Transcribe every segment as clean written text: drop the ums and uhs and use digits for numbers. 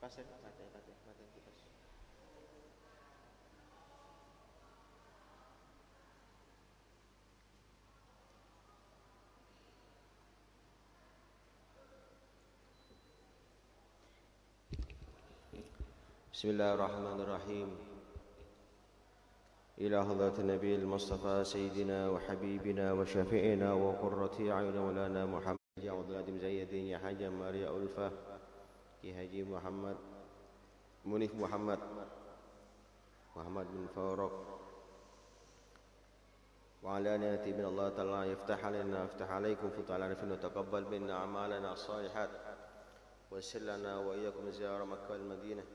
Bismillahirrahmanirrahim. Ila hadratin Nabi al-Mustafa Sayyidina wa Habibina wa Syafi'ina wa Qurrati a'yunina Maulana Muhammad Ja'uduladim Zayyadin Ya Haja Maria Ulfah Ki Haji Muhammad Munif Muhammad bin Faraq wa ala niyati min Allah ta'ala yaftah alaina yaftah alaikum futa ala nafin wa taqabbal minna amalana as-salihat wa sallana wa iyyakum ziyara Makkah al-Madinah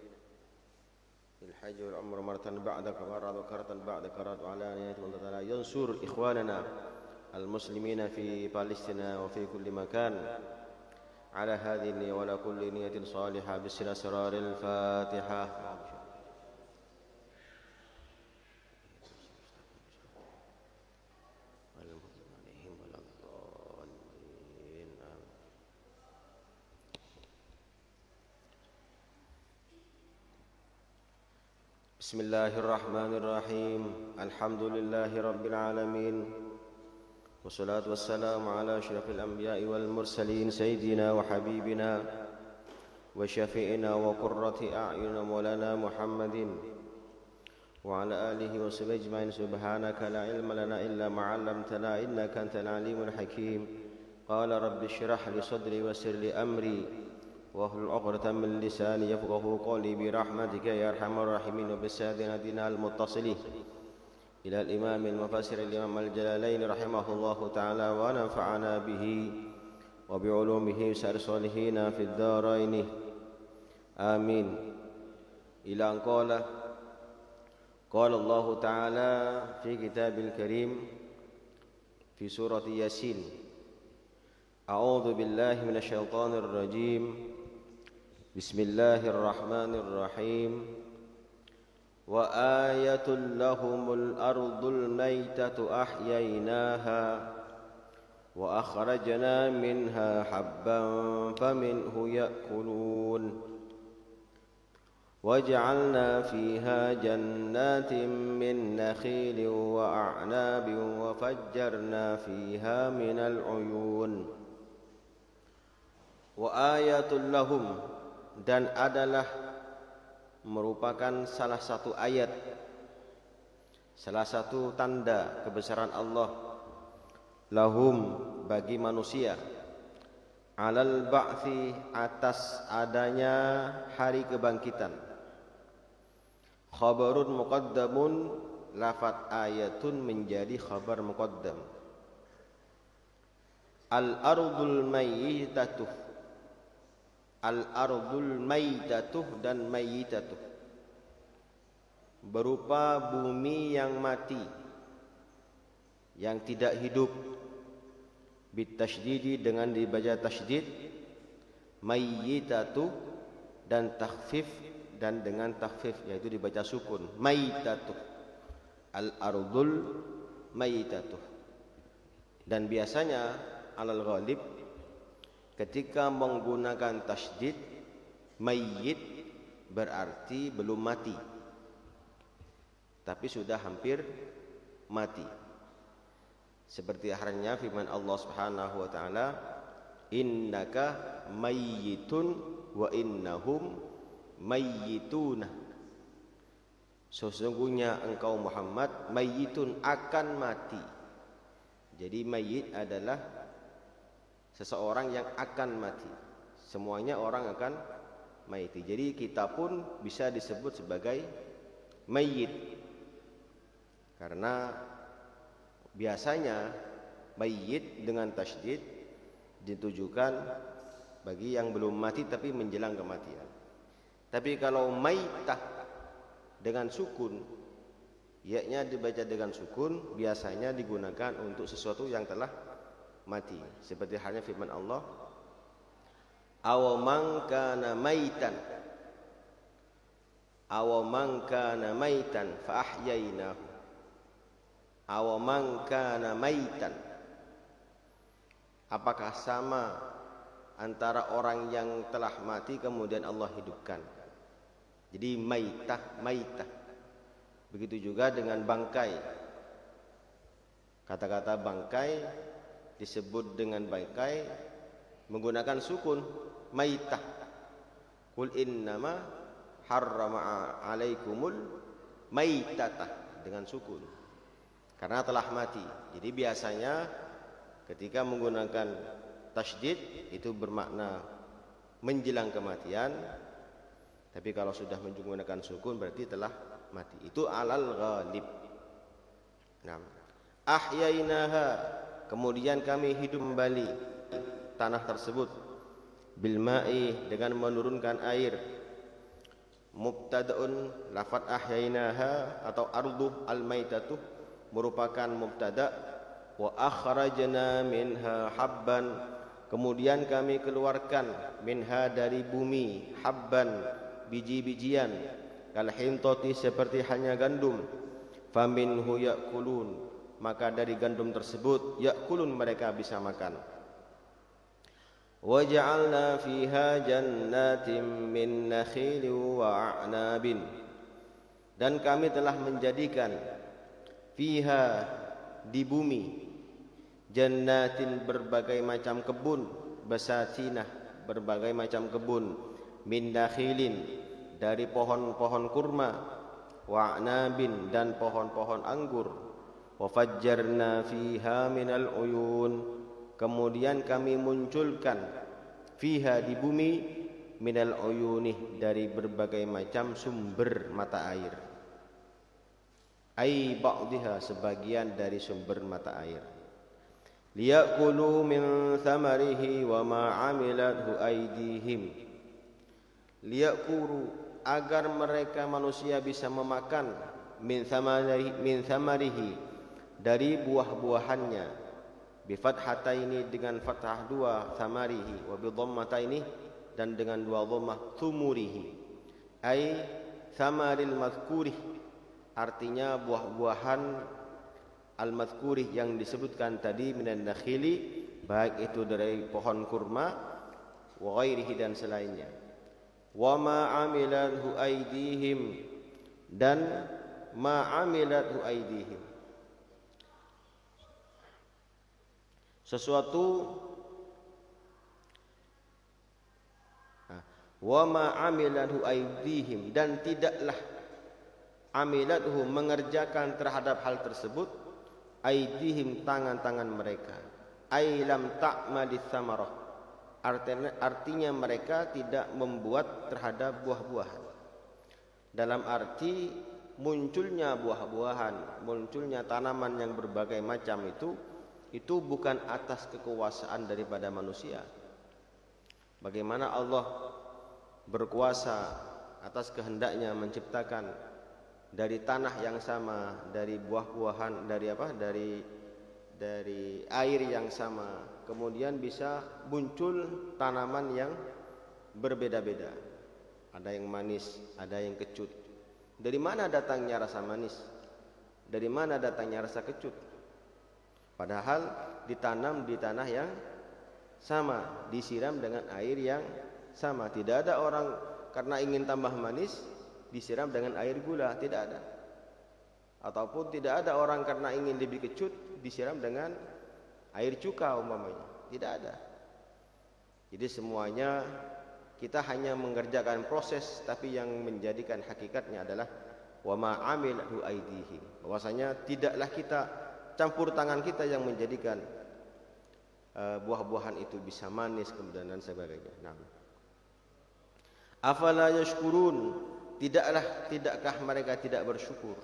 الحج والعمر مرة بعد مرة وكرة بعد كرة وعلى نية الله تعالى ينصر إخواننا المسلمين في فلسطين وفي كل مكان على هذه النية وعلى كل نية صالحة بسر أسرار الفاتحة. Bismillahirrahmanirrahim. Alhamdulillahi rabbil alamin. Wassalatu wassalamu ala asyrafil anbiya'i wal mursalin sayyidina wa habibina wa syafi'ina wa qurrati a'yunina maulana Muhammadin wa ala alihi wa sahbihi ajma'in. Subhanaka la ilma lana illa ma 'allamtana innaka antal alimul hakim. Qala rabbi shrah li sadri wa yassir li amri واحلل عقدة من لساني يفقهوا قولي برحمتك يا أرحم الراحمين. وبسادنا دينا المتصلين إلى الإمام المفسر الإمام الجلالين رحمه الله تعالى ونفعنا به وبعلومه سائر الصالحين في الدارين آمين. إلى أن قال الله تعالى في كتاب الكريم في سورة ياسين: أعوذ بالله من الشيطان الرجيم. بسم الله الرحمن الرحيم. وآية لهم الأرض الميتة أحييناها وأخرجنا منها حبا فمنه يأكلون وجعلنا فيها جنات من نخيل وأعناب وفجرنا فيها من العيون. وآية لهم, dan adalah merupakan salah satu ayat, salah satu tanda kebesaran Allah, lahum, bagi manusia, alal ba'thi, atas adanya hari kebangkitan. Khabarun muqaddamun, lafaz ayatun menjadi khabar muqaddam. Al-ardul mayyitatuh, al-ardul maitatuh dan mayyitatuh, berupa bumi yang mati, yang tidak hidup. Bitasydidi, dengan dibaca tasydid, mayyitatuh, dan takhfif, dan dengan takhfif yaitu dibaca sukun, maitatuh, al-ardul maitatuh. Dan biasanya alal ghalib ketika menggunakan tasydid, mayyit berarti belum mati, tapi sudah hampir mati. Seperti halnya firman Allah Subhanahu wa taala, innaka mayyitun wa innahum mayyituna. Sesungguhnya engkau Muhammad mayyitun, akan mati. Jadi mayyit adalah seseorang yang akan mati. Semuanya orang akan mati. Jadi kita pun bisa disebut sebagai mayyit, karena biasanya mayyit dengan tasydid ditujukan bagi yang belum mati tapi menjelang kematian. Tapi kalau maitah dengan sukun, ya-nya dibaca dengan sukun, biasanya digunakan untuk sesuatu yang telah mati. Seperti halnya firman Allah, aw man kana maitan, aw man kana maitan fa ahyainahu, aw man kana maitan. Apakah sama antara orang yang telah mati kemudian Allah hidupkan? Jadi maitah, maitah. Begitu juga dengan bangkai. Kata-kata bangkai disebut dengan bangkai menggunakan sukun, maitah. Qul innama harrama alaikumul maitata, dengan sukun. Karena telah mati. Jadi biasanya ketika menggunakan tasydid itu bermakna menjelang kematian. Tapi kalau sudah menggunakan sukun berarti telah mati. Itu alal ghalib. Nah, ahyainaha, kemudian kami hidup kembali tanah tersebut bil ma'i, dengan menurunkan air. Mubtada'un, lafaz ahyainaha atau ardu al-maitatu merupakan mubtada'. Wa akhrajna minha habban, kemudian kami keluarkan minha dari bumi, habban, biji-bijian, kal hintati, seperti halnya gandum. Faminhu ya'kulun, maka dari gandum tersebut ya'kulun, mereka bisa makan. Wa ja'alna fiha jannatin min nakhilin wa a'nabin, dan kami telah menjadikan fiha, di bumi, jannatin, berbagai macam kebun, basatinah, berbagai macam kebun, min nakhilin, dari pohon-pohon kurma, wa a'nabin, dan pohon-pohon anggur. Wa fajjarna fiha minal uyun, kemudian kami munculkan fiha, di bumi, minal uyunih, dari berbagai macam sumber mata air. Ai ba'dihha, sebagian dari sumber mata air. Liya'kulu min thamarihi wa ma 'amilathu aydihim. Liya'kulu, agar mereka manusia bisa memakan, min thamarihi, dari buah-buahannya. Bi fathataini, dengan fathah dua, thamarihi, wa bi dhammataini, dan dengan dua dhammah, thumurihi. Ai thamaril madhkurih, artinya buah-buahan al-madhkurih yang disebutkan tadi, minan nakhili, baik itu dari pohon kurma, wa ghairihi, dan selainnya. Wa ma 'amilathu aydihim, dan ma 'amilathu aydihim, sesuatu, wa ma 'amilathu aydihim, dan tidaklah amilathu, mengerjakan terhadap hal tersebut, aydihim, tangan-tangan mereka. Ay lam ta'malis samarah, artinya mereka tidak membuat terhadap buah-buahan. Dalam arti munculnya buah-buahan, munculnya tanaman yang berbagai macam itu bukan atas kekuasaan daripada manusia. Bagaimana Allah berkuasa atas kehendaknya menciptakan dari tanah yang sama, dari buah-buahan, dari air yang sama, kemudian bisa muncul tanaman yang berbeda-beda. Ada yang manis, ada yang kecut. Dari mana datangnya rasa manis? Dari mana datangnya rasa kecut? Padahal ditanam di tanah yang sama, disiram dengan air yang sama. Tidak ada orang karena ingin tambah manis disiram dengan air gula, tidak ada. Ataupun tidak ada orang karena ingin lebih kecut disiram dengan air cuka umpamanya, tidak ada. Jadi semuanya kita hanya mengerjakan proses, tapi yang menjadikan hakikatnya adalah wa ma 'amilathu aydihim, bahwasanya tidaklah kita, campur tangan kita yang menjadikan buah-buahan itu bisa manis kemudian dan sebagainya. Nah, afala yashkurun, tidakkah mereka tidak bersyukur?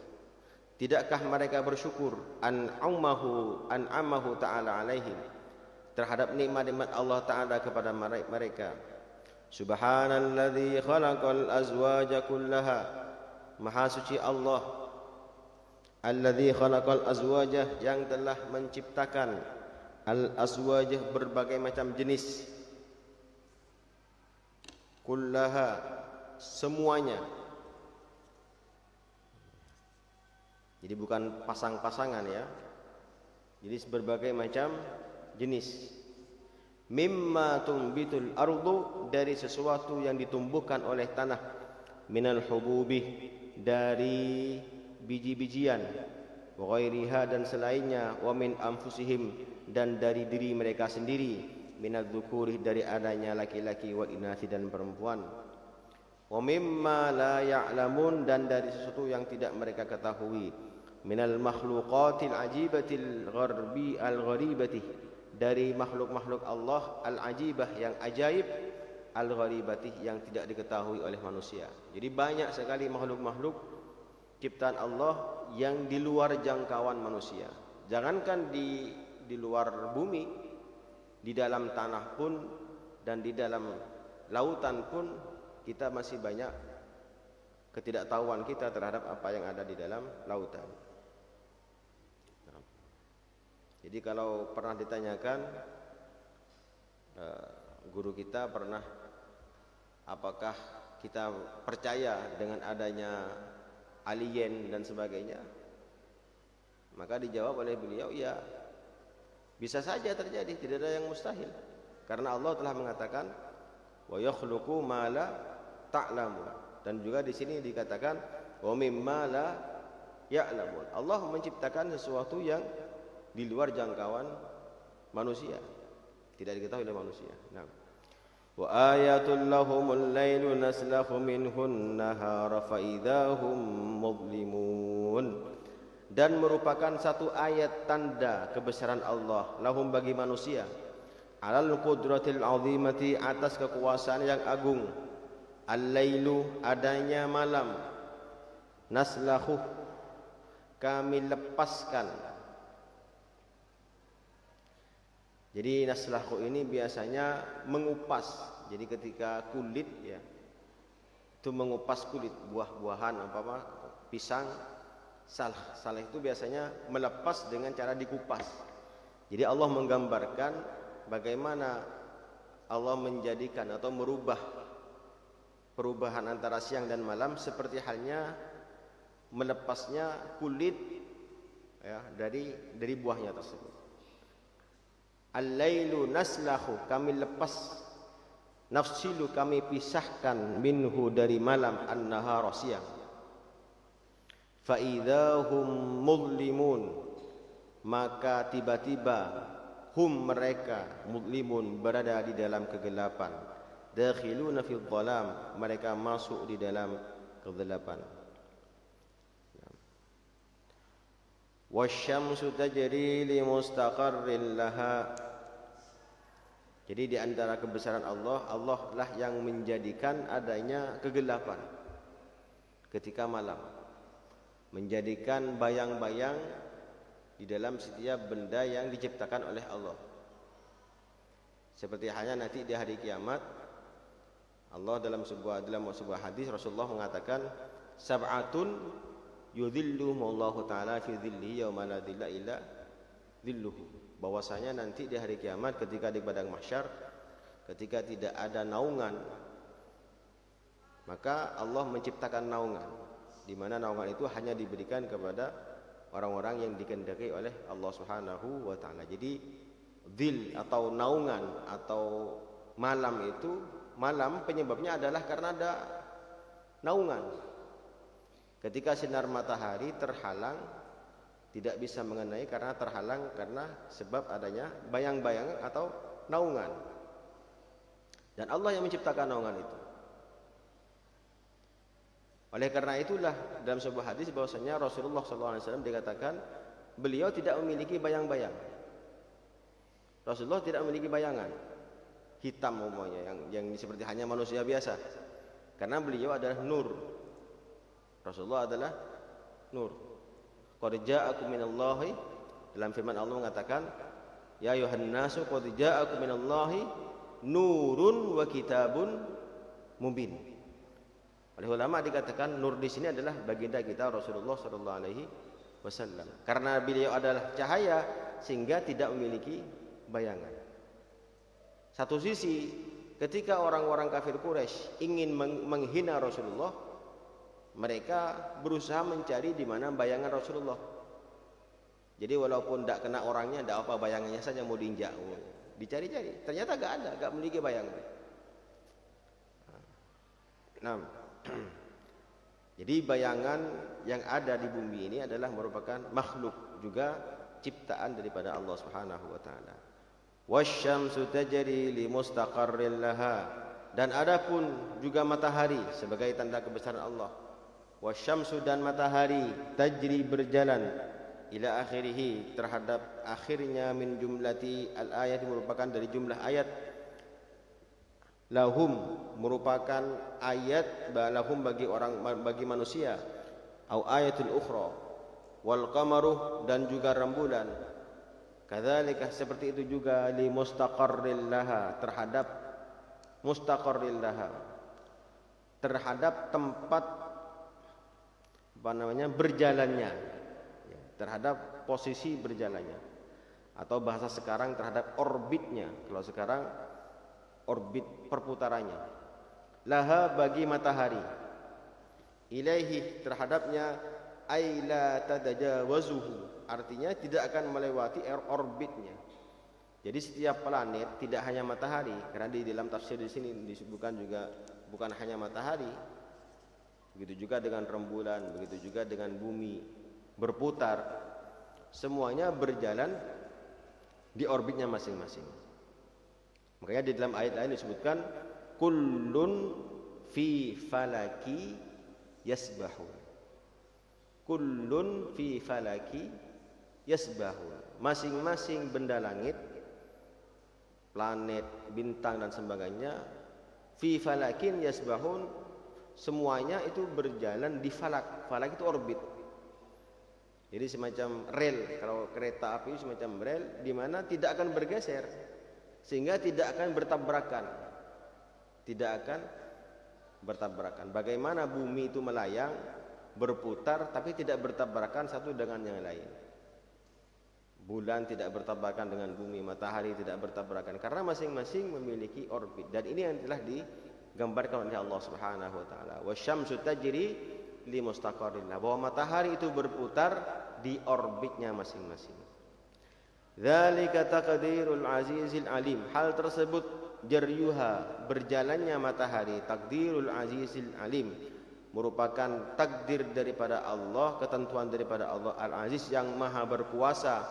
Tidakkah mereka bersyukur an'amahu ta'ala alaihim, terhadap nikmat-nikmat Allah Ta'ala kepada mereka. Subhanalladzi khalaqal azwaja kullaha, maha suci Allah, alladzi khalaqal azwaja, yang telah menciptakan al-azwajah, berbagai macam jenis, kullaha, semuanya. Jadi bukan pasang-pasangan ya. Jadi berbagai macam jenis. Mimma tumbitul ardu, dari sesuatu yang ditumbuhkan oleh tanah. minal hububi, dari biji-bijian, wa ghairiha, dan selainnya, wa min anfusihim, dan dari diri mereka sendiri, minal dzukuri, dari adanya laki-laki, wal inasi, dan perempuan, wa mimma la ya'lamun, dan dari sesuatu yang tidak mereka ketahui, minal makhluqatil ajibatil gharbi al-gharibati, dari makhluk-makhluk Allah al-ajibah, yang ajaib, al-gharibati, yang tidak diketahui oleh manusia. Jadi banyak sekali makhluk-makhluk ciptaan Allah yang di luar jangkauan manusia. Jangankan di luar bumi, di dalam tanah pun dan di dalam lautan pun kita masih banyak ketidaktahuan kita terhadap apa yang ada di dalam lautan. Jadi kalau pernah ditanyakan, guru kita pernah, apakah kita percaya dengan adanya alien dan sebagainya, maka dijawab oleh beliau, ya bisa saja terjadi, tidak ada yang mustahil, karena Allah telah mengatakan wa yakhluqu ma la ta'lamun, dan juga di sini dikatakan wa mimma la ya'lamun. Allah menciptakan sesuatu yang di luar jangkauan manusia, tidak diketahui oleh manusia. Nah, wa ayatul lahumul lailu naslakhu minhun nahara fa idzahum mudlimun, dan merupakan satu ayat tanda kebesaran Allah lahum, bagi manusia, alal qudratil azimati, atas kekuasaan yang agung, al-lailu, adanya malam, naslakhu, kami lepaskan. Jadi naslakhu ini biasanya mengupas. Jadi ketika kulit, ya, itu mengupas kulit buah-buahan, apa pisang, salah itu biasanya melepas dengan cara dikupas. Jadi Allah menggambarkan bagaimana Allah menjadikan atau merubah perubahan antara siang dan malam, seperti halnya melepasnya kulit, ya, dari buahnya tersebut. Al-lailu naslakhu, kami lepas, nafsilu, kami pisahkan, minhu, dari malam, an-nahara, siang, fa idzahum mudlimun, maka tiba-tiba hum, mereka, mudlimun, berada di dalam kegelapan, dakhiluna fi dhalam, mereka masuk di dalam kegelapan. Wasyamsu tajri li mustaqarrin laha, jadi di antara kebesaran Allah, Allah lah yang menjadikan adanya kegelapan ketika malam, menjadikan bayang-bayang di dalam setiap benda yang diciptakan oleh Allah. Seperti halnya nanti di hari kiamat, Allah dalam sebuah hadis, Rasulullah mengatakan, sab'atun yudhilluhumullahu ta'ala fi dhillihi yauma la dhilla illa dhilluhu, bahwasanya nanti di hari kiamat, ketika di padang mahsyar, ketika tidak ada naungan, maka Allah menciptakan naungan, di mana naungan itu hanya diberikan kepada orang-orang yang dikehendaki oleh Allah Subhanahu wa taala. Jadi dhil atau naungan atau malam itu, malam penyebabnya adalah karena ada naungan. Ketika sinar matahari terhalang, tidak bisa mengenai karena terhalang, karena sebab adanya bayang-bayang atau naungan. Dan Allah yang menciptakan naungan itu. Oleh karena itulah dalam sebuah hadis bahwasanya Rasulullah SAW dikatakan beliau tidak memiliki bayang-bayang. Rasulullah tidak memiliki bayangan hitam umumnya yang seperti hanya manusia biasa, karena beliau adalah nur. Rasulullah adalah nur. Qad ja'akum minallahi, dalam firman Allah mengatakan, ya ayuhan nasu qad ja'akum minallahi nurun wa kitabun mubin. Oleh ulama dikatakan nur di sini adalah baginda kita Rasulullah sallallahu alaihi wasallam, karena beliau adalah cahaya sehingga tidak memiliki bayangan. Satu sisi ketika orang-orang kafir Quraisy ingin menghina Rasulullah, mereka berusaha mencari di mana bayangan Rasulullah. Jadi walaupun tidak kena orangnya, tidak apa, bayangannya saja mau diinjak, dicari-cari, ternyata nggak ada, nggak memiliki bayangan. Nah, Jadi bayangan yang ada di bumi ini adalah merupakan makhluk juga ciptaan daripada Allah Subhanahu wa taala. Wasyamsu tajri li mustaqarril laha, dan adapun juga matahari sebagai tanda kebesaran Allah. Wasyamsu, dan matahari, tajri berjalan, ila akhirih, terhadap akhirnya, min jumlati al ayat, merupakan dari jumlah ayat, lahum, merupakan ayat lahum bagi orang, bagi manusia, au ayatul ukhra, wal qamaru, dan juga rembulan, kadzalika, seperti itu juga, li mustaqarril laha, terhadap mustaqarril laha, terhadap tempat berjalannya, terhadap posisi berjalannya, atau bahasa sekarang terhadap orbitnya. Kalau sekarang orbit perputarannya. Laha, bagi matahari, ilaihi, terhadapnya, ay la tadajawazuhu, artinya tidak akan melewati orbitnya. Jadi setiap planet, tidak hanya matahari, karena di dalam tafsir di sini disebutkan juga bukan hanya matahari, begitu juga dengan rembulan, begitu juga dengan bumi berputar, semuanya berjalan di orbitnya masing-masing. Makanya di dalam ayat lain disebutkan kullun fi falaki yasbahun. Kullun fi falaki yasbahun. Masing-masing benda langit, planet, bintang dan sebagainya, fi falakin yasbahun, semuanya itu berjalan di falak. Falak itu orbit. Jadi semacam rel, kalau kereta api semacam rel di mana tidak akan bergeser, sehingga tidak akan bertabrakan. Tidak akan bertabrakan. Bagaimana bumi itu melayang, berputar, tapi tidak bertabrakan satu dengan yang lain. Bulan tidak bertabrakan dengan bumi, matahari tidak bertabrakan, karena masing-masing memiliki orbit. Dan ini yang telah digambarkan oleh Allah Subhanahu wa taala. Wasyamsu tajri li mustaqarrin, bahwa matahari itu berputar di orbitnya masing-masing. Dzalika taqdirul azizil alim, hal tersebut, jaryuha, berjalannya matahari, takdirul azizil alim, merupakan takdir daripada Allah, ketentuan daripada Allah al-aziz, yang maha berkuasa,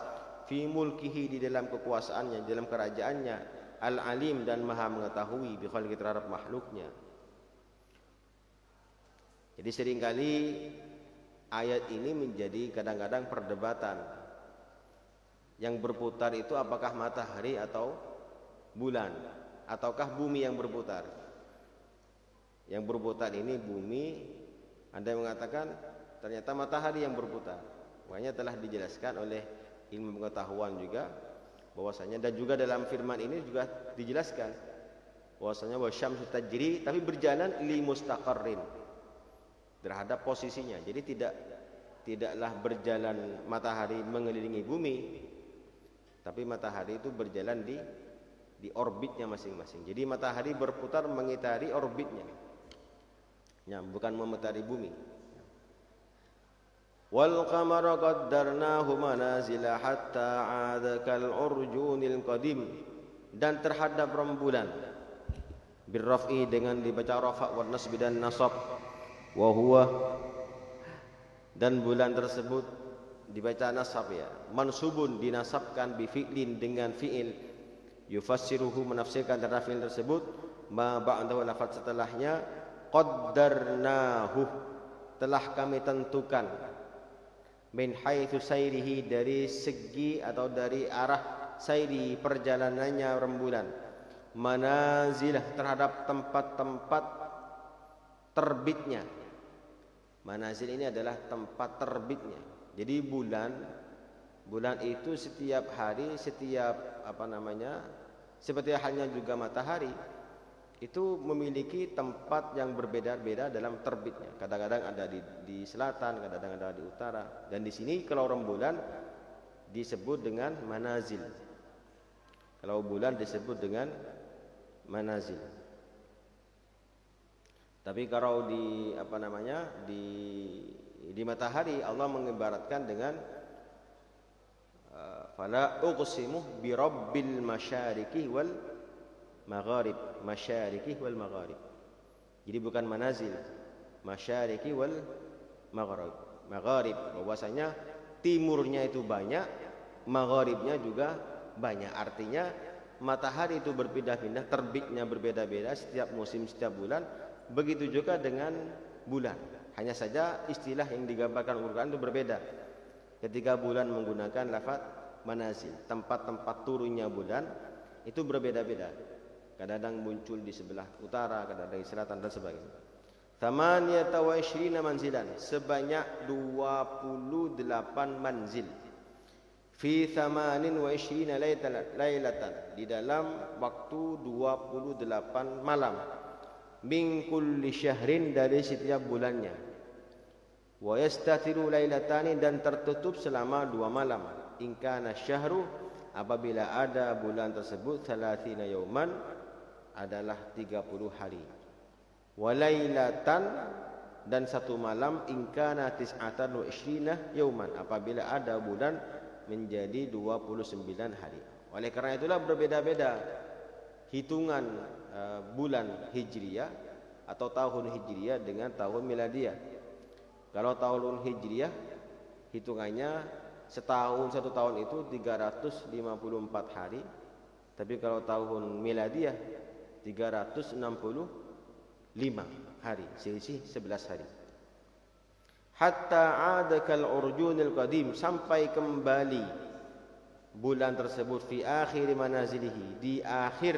fi mulkihi, di dalam kekuasaannya, di dalam kerajaannya, al-alim, dan maha mengetahui, bi khalqi, terhadap makhluknya. Jadi seringkali ayat ini menjadi kadang-kadang perdebatan. Yang berputar itu apakah matahari atau bulan, ataukah bumi yang berputar? Yang berputar ini bumi, ada yang mengatakan ternyata matahari yang berputar. Makanya telah dijelaskan oleh ilmu pengetahuan juga bahwasanya, dan juga dalam firman ini juga dijelaskan bahwasanya wasyamsu tajri, tapi berjalan li mustaqarrin, terhadap posisinya. Jadi tidaklah berjalan matahari mengelilingi bumi, tapi matahari itu berjalan di orbitnya masing-masing. Jadi matahari berputar mengitari orbitnya, ya, bukan memutari bumi. Wal qamara qaddarnahu manazila hatta 'ada kal urjunil qadim, dan terhadap rembulan, birraf'i, dengan dibaca rafa' wa nasbi dan nasab, wa huwa, dan bulan tersebut dibaca nasab, ya, mansubun, dinasabkan, bi fi'lin, dengan fi'il, yufassiruhu, menafsirkan terhadap fi'il tersebut, ma ba'dahu, lafaz setelahnya, qaddarnahu, telah kami tentukan, min haitsu sairihi, dari segi atau dari arah sairi, perjalanannya rembulan, manazilah, terhadap tempat-tempat terbitnya. Manazil ini adalah tempat terbitnya. Jadi bulan itu setiap hari, setiap seperti halnya juga matahari, itu memiliki tempat yang berbeda-beda dalam terbitnya. Kadang-kadang ada di selatan, kadang-kadang ada di utara. Dan di sini kalau rembulan disebut dengan manazil. Kalau bulan disebut dengan manazil. Tapi kalau di matahari, Allah mengibaratkan dengan fala uqsimu bi rabbil masyariqi wal magharib, masyariqi wal magharib. Jadi bukan manazil. masyariqi wal magharib, bahwasanya timurnya itu banyak, magharibnya juga banyak. Artinya matahari itu berpindah-pindah, terbitnya berbeda-beda setiap musim, setiap bulan. Begitu juga dengan bulan. Hanya saja istilah yang digambarkan Al-Quran itu berbeda. Ketika bulan menggunakan lafaz manazil, tempat-tempat turunnya bulan itu berbeda-beda. Kadang-kadang muncul di sebelah utara, kadang-kadang di selatan dan sebagainya. Thamaniyata wa ishrina manzilan, sebanyak 28 manzil. Fi thamanin wa ishrina lailatan, di dalam waktu 28 malam. Min kulli syahrin, dari setiap bulannya. Wa yastatiru lailatani, dan tertutup selama 2 malam. In kana syahru, apabila ada bulan tersebut, 30 yauman, adalah 30 hari. Walailatan, dan 1 malam, in kana tis'atan wa ishrina yauman, apabila ada bulan menjadi 29 hari. Oleh karena itulah berbeda-beda hitungan bulan Hijriyah atau tahun Hijriyah dengan tahun Miladiyah. Kalau tahun Hijriyah hitungannya setahun, 1 tahun itu 354 hari. Tapi kalau tahun Miladiyah 365 hari, selisih 11 hari. Hatta adakal urjunil qadim, sampai kembali bulan tersebut fi akhir manazilihi, di akhir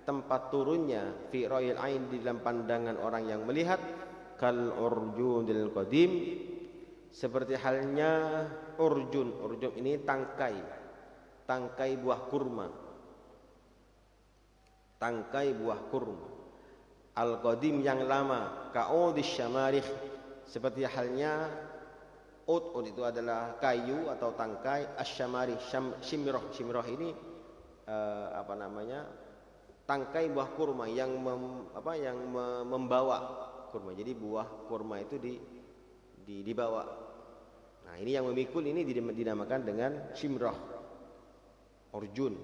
tempat turunnya, fi ra'yil ain, di dalam pandangan orang yang melihat, kal urjunil qadim, seperti halnya urjun. Urjun ini tangkai buah kurma. Tangkai buah kurma. Al-qadim, yang lama. Ka'udis syamarikh, seperti halnya ud itu adalah kayu atau tangkai. Asy-syamarikh, syimroh ini tangkai buah kurma yang membawa kurma. Jadi buah kurma itu dibawa. Nah, ini yang memikul ini dinamakan dengan syimroh, urjun.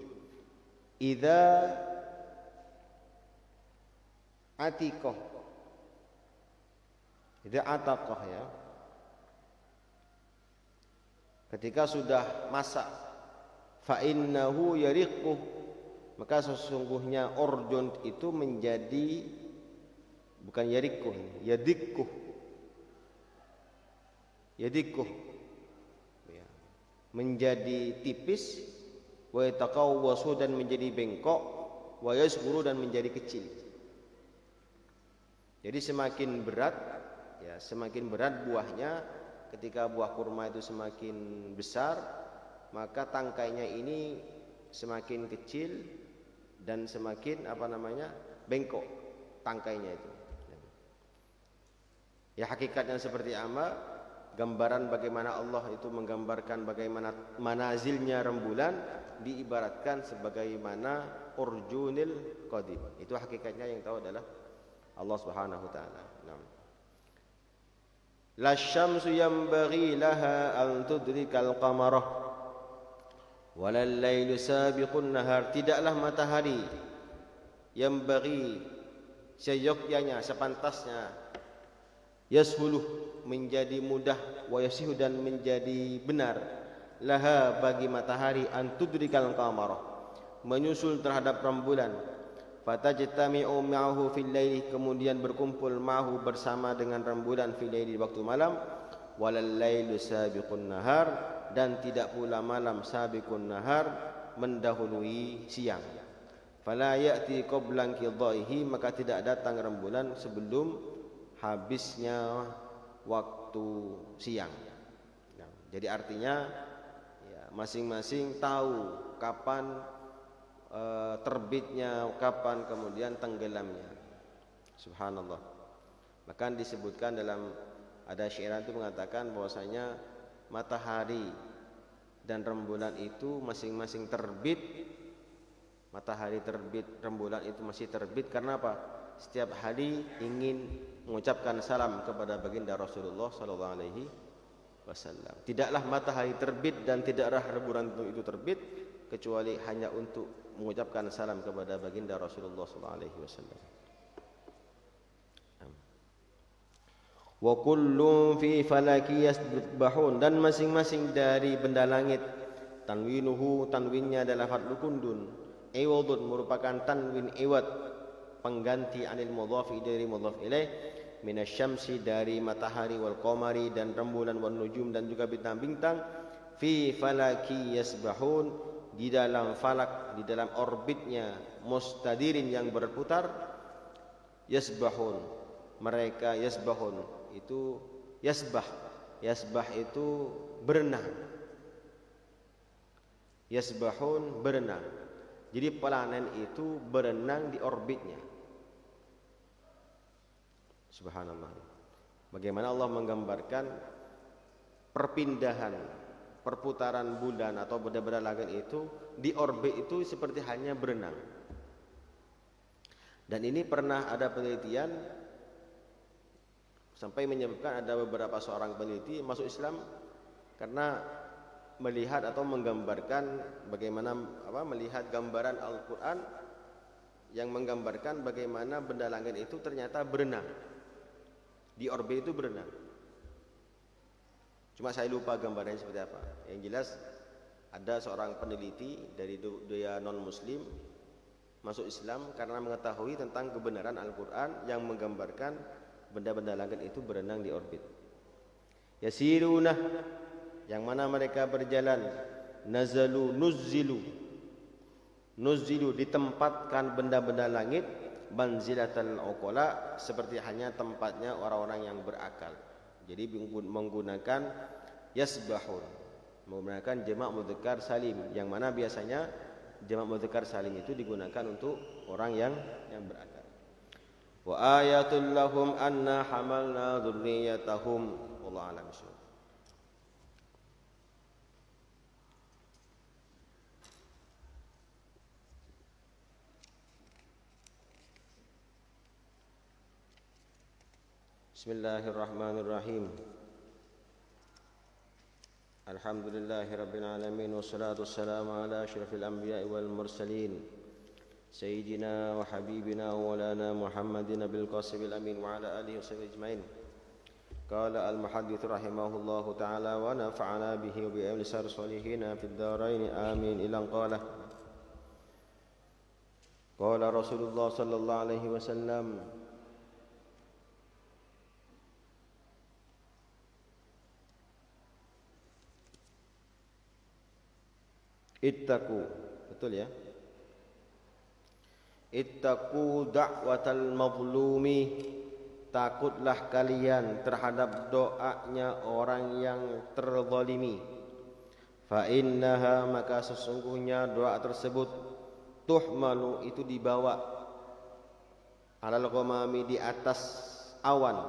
Idza atikoh, idza ataqah, ya, ketika sudah masak. Fa innahu yariquh, maka sesungguhnya urjun itu menjadi, bukan yariquh, yadikuh, ya, menjadi tipis. Wa yataqawwasu, dan menjadi bengkok. Wa yasghuru, dan menjadi kecil. Jadi semakin berat, ya, semakin berat buahnya. Ketika buah kurma itu semakin besar, maka tangkainya ini semakin kecil dan semakin bengkok tangkainya itu. Ya, hakikatnya seperti apa? Gambaran bagaimana Allah itu menggambarkan bagaimana manazilnya rembulan, diibaratkan sebagaimana urjunil qadim. Itu hakikatnya, yang tahu adalah Allah Subhanahu wa taala. Naam. La syamsu yanbaghi laha an tudrikal qamarah wa lal lailu sabiqun nahar. Tidaklah matahari yanbaghi, seyogyanya, sepantasnya, yashuluh, menjadi mudah, wa yasihu, dan menjadi benar, laha, bagi matahari, an tudrikal qamarah, menyusul terhadap rembulan. Fatajtami'u ma'ahu fil laili, kemudian berkumpul ma'ahu, bersama dengan rembulan, fil laili, di waktu malam. Walal lailu sabiqun nahar, dan tidak pula malam sabiqun nahar, mendahului siang. Fala ya'ti qabla inqidha'ihi, maka tidak datang rembulan sebelum habisnya waktu siang. Nah, jadi artinya, ya, masing-masing tahu kapan terbitnya, kapan kemudian tenggelamnya. Subhanallah. Bahkan disebutkan dalam, ada syairan itu mengatakan bahwasanya matahari dan rembulan itu masing-masing terbit. Matahari terbit, rembulan itu masih terbit. Karena apa? Setiap hari ingin mengucapkan salam kepada baginda Rasulullah sallallahu alaihi wasallam. Tidaklah matahari terbit dan tidaklah rembulan itu terbit kecuali hanya untuk mengucapkan salam kepada baginda Rasulullah sallallahu alaihi wasallam. Wa kullun fi falaki yasbahun, dan masing-masing dari benda langit, tanwinuhu, tanwinnya adalah fatlu kundun, iwadun merupakan tanwin iwad, pengganti anil mudhafi dari mudhaf ilaih, minasyamsi dari matahari, wal qamari dan rembulan, wan nujum dan juga bintang-bintang, fi falaki yasbahun, di dalam falak, di dalam orbitnya, mustadirin yang berputar, yasbahun, mereka yasbahun itu yasbah, yasbah itu berenang, yasbahun berenang. Jadi planet itu berenang di orbitnya. Subhanallah. Bagaimana Allah menggambarkan perpindahan, perputaran bulan atau benda-benda langit itu di orbit itu seperti hanya berenang. Dan ini pernah ada penelitian sampai menyebabkan ada beberapa seorang peneliti masuk Islam karena melihat atau menggambarkan bagaimana melihat gambaran Al-Qur'an yang menggambarkan bagaimana benda langit itu ternyata berenang. Di orbit itu berenang. Cuma saya lupa gambarannya seperti apa. Yang jelas ada seorang peneliti dari dia non muslim masuk Islam karena mengetahui tentang kebenaran Al-Qur'an yang menggambarkan benda-benda langit itu berenang di orbit. Yasiruna, yang mana mereka berjalan, nazalu nuzzilu, nuzzilu ditempatkan benda-benda langit, manzilatal uqala, seperti hanya tempatnya orang-orang yang berakal. Jadi menggunakan yasbahun, menggunakan jamak mudzakkar salim, yang mana biasanya jamak mudzakkar salim itu digunakan untuk orang yang berakal. Wa ayatul lahum anna hamalna dzurriyyatahum, wallahu a'lam bishawab. Bismillahirrahmanirrahim. Alhamdulillahi rabbil alamin, wassalatu wassalamu ala asyrafil anbiya'i wal mursalin, sayyidina wa habibina wa lana Muhammadin bil qasimil amin wa ala alihi wa sahbihi ajmain. Qala al muhaddits rahimahullahu ta'ala wa nafa'ana bihi wa bi amsal salihin fid dharain amin. Ilang qala Rasulullah sallallahu alaihi wasallam, ittaqu, betul ya, ittaqu da'watal mazlumi, takutlah kalian terhadap doanya orang yang terzalimi. Fa innaha, maka sesungguhnya doa tersebut, tuhmalu, itu dibawa, alal ghamami, di atas awan.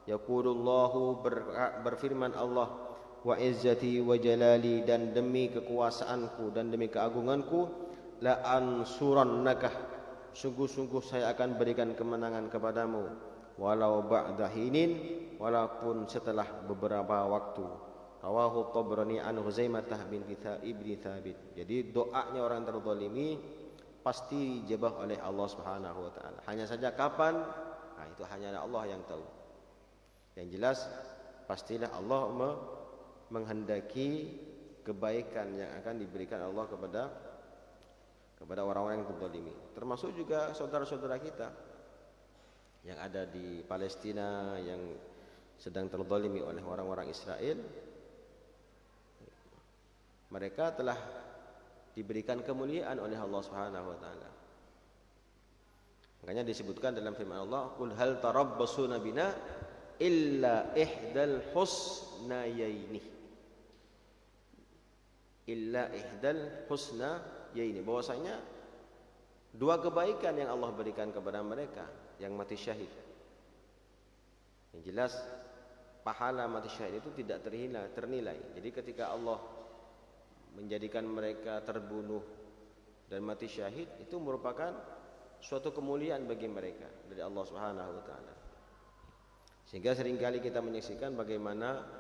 Yaqulullahu, berfirman Allah, wa izzati wa jalali, dan demi kekuasaanku dan demi keagunganku, la ansurannaka, sungguh-sungguh saya akan berikan kemenangan kepadamu, walau ba'da hinin, walaupun setelah beberapa waktu. Rawahu Tabrani an Huzaimah bin Ibni Thabit. Jadi doanya orang terzalimi pasti dijabah oleh Allah Subhanahu wa taala. Hanya saja kapan, nah itu hanya Allah yang tahu. Yang jelas pastilah Allah menghendaki kebaikan yang akan diberikan Allah kepada orang-orang yang terzalimi. Termasuk juga saudara-saudara kita yang ada di Palestina yang sedang terzalimi oleh orang-orang Israel. Mereka telah diberikan kemuliaan oleh Allah Subhanahu wa taala. Makanya disebutkan dalam firman Allah, "Qul hal tarabbasuna bina illa ihdal husnayaini." Illa ihdal husnayaini, bahwasanya dua kebaikan yang Allah berikan kepada mereka yang mati syahid. Yang jelas pahala mati syahid itu tidak ternilai. Jadi ketika Allah menjadikan mereka terbunuh dan mati syahid, itu merupakan suatu kemuliaan bagi mereka dari Allah Subhanahu wa taala. Sehingga seringkali kita menyaksikan bagaimana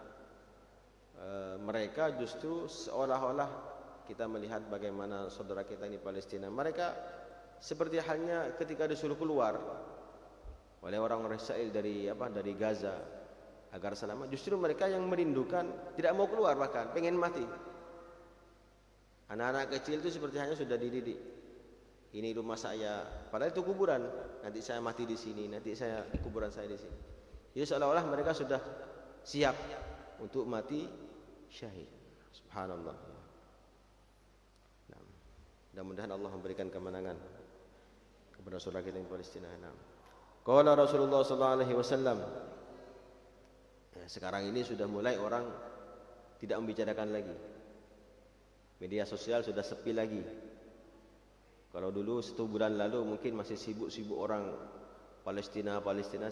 mereka justru seolah-olah kita melihat bagaimana saudara kita di Palestina, mereka seperti halnya ketika disuruh keluar oleh orang Israel dari Gaza, agar selamat. Justru mereka yang merindukan, tidak mau keluar, bahkan pengen mati. Anak-anak kecil itu seperti hanya sudah dididik. Ini rumah saya, padahal itu kuburan. Nanti saya mati di sini, nanti kuburan saya di sini. Jadi seolah-olah mereka sudah siap untuk mati syahid. Subhanallah. Nah, mudah-mudahan Allah memberikan kemenangan kepada saudara kita di Palestina. Nah, qala Rasulullah sallallahu alaihi wasallam. Sekarang ini sudah mulai orang tidak membicarakan lagi. Media sosial sudah sepi lagi. Kalau dulu 1 bulan lalu mungkin masih sibuk-sibuk orang Palestina,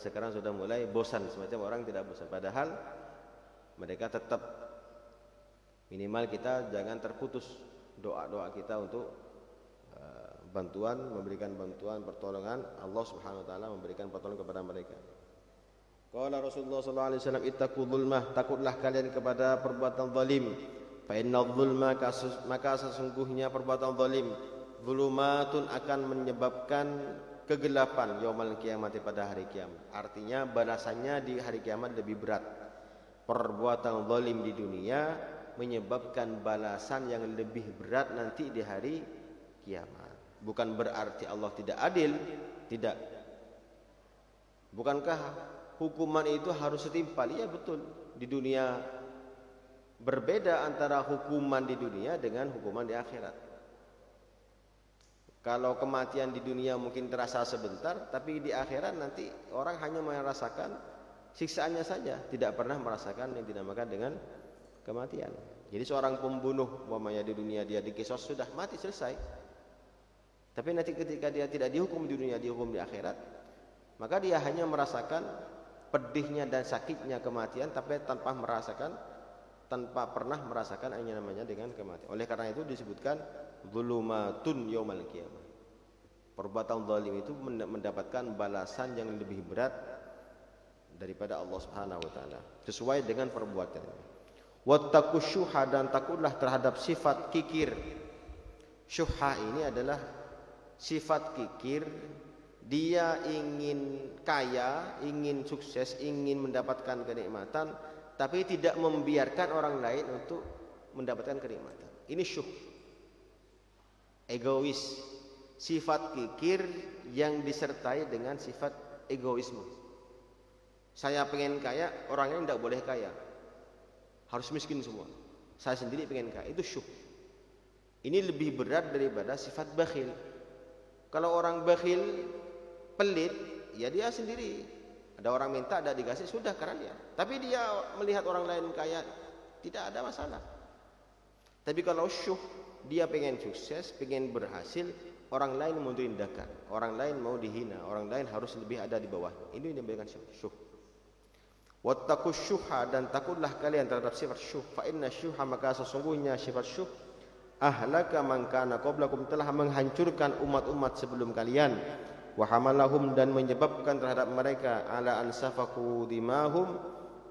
sekarang sudah mulai bosan, semacam orang tidak bosan. Padahal mereka tetap, minimal kita jangan terputus doa-doa kita untuk bantuan, memberikan bantuan, pertolongan. Allah Subhanahu wa taala memberikan pertolongan kepada mereka. Qala Rasulullah sallallahu alaihi wasallam, ittaqu dzulmah, takutlah kalian kepada perbuatan zalim. Fa inna dzulma, maka sesungguhnya perbuatan zalim, zulumatun, akan menyebabkan kegelapan yaumul kiamat, pada hari kiamat. Artinya balasannya di hari kiamat lebih berat. Perbuatan zalim di dunia menyebabkan balasan yang lebih berat nanti di hari kiamat. Bukan berarti Allah tidak adil, tidak. Bukankah hukuman itu harus setimpal? Iya betul. Di dunia berbeda antara hukuman di dunia dengan hukuman di akhirat. Kalau kematian di dunia mungkin terasa sebentar, tapi di akhirat nanti orang hanya merasakan siksaannya saja, tidak pernah merasakan yang dinamakan dengan kematian. Jadi seorang pembunuh, umpamanya di dunia dia dikisos, sudah mati, selesai. Tapi nanti ketika dia tidak dihukum di dunia, dihukum di akhirat, maka dia hanya merasakan pedihnya dan sakitnya kematian, tapi tanpa pernah merasakan yang namanya dengan kematian. Oleh karena itu disebutkan zulumatun yaumal qiyamah. Perbuatan zalim itu mendapatkan balasan yang lebih berat daripada Allah Subhanahu wa taala, sesuai dengan perbuatannya. Wattaqus syuha, dan takutlah terhadap sifat kikir. Syuha ini adalah sifat kikir. Dia ingin kaya, ingin sukses, ingin mendapatkan kenikmatan, tapi tidak membiarkan orang lain untuk mendapatkan kenikmatan. Ini syuh, egois, sifat kikir yang disertai dengan sifat egoisme. Saya pengen kaya, orang lain tidak boleh kaya, harus miskin semua. Saya sendiri pengen kaya, itu syuh. Ini lebih berat daripada sifat bakhil. Kalau orang bakhil, pelit, ya dia sendiri. Ada orang minta, ada dikasih, sudah karena dia. Tapi dia melihat orang lain kaya, tidak ada masalah. Tapi kalau syuh, dia pengen sukses, pengen berhasil, orang lain mau direndahkan, orang lain mau dihina, orang lain harus lebih ada di bawah. Ini yang diberikan syuh. Wattaqus syuha, dan takutlah kalian terhadap sifat syuh. Fa inna syuha, maka sesungguhnya sifat syuh, ahlaka man kana qablakum, telah menghancurkan umat-umat sebelum kalian. Wa hamalahum, dan menyebabkan terhadap mereka, ala an safaku dimahum,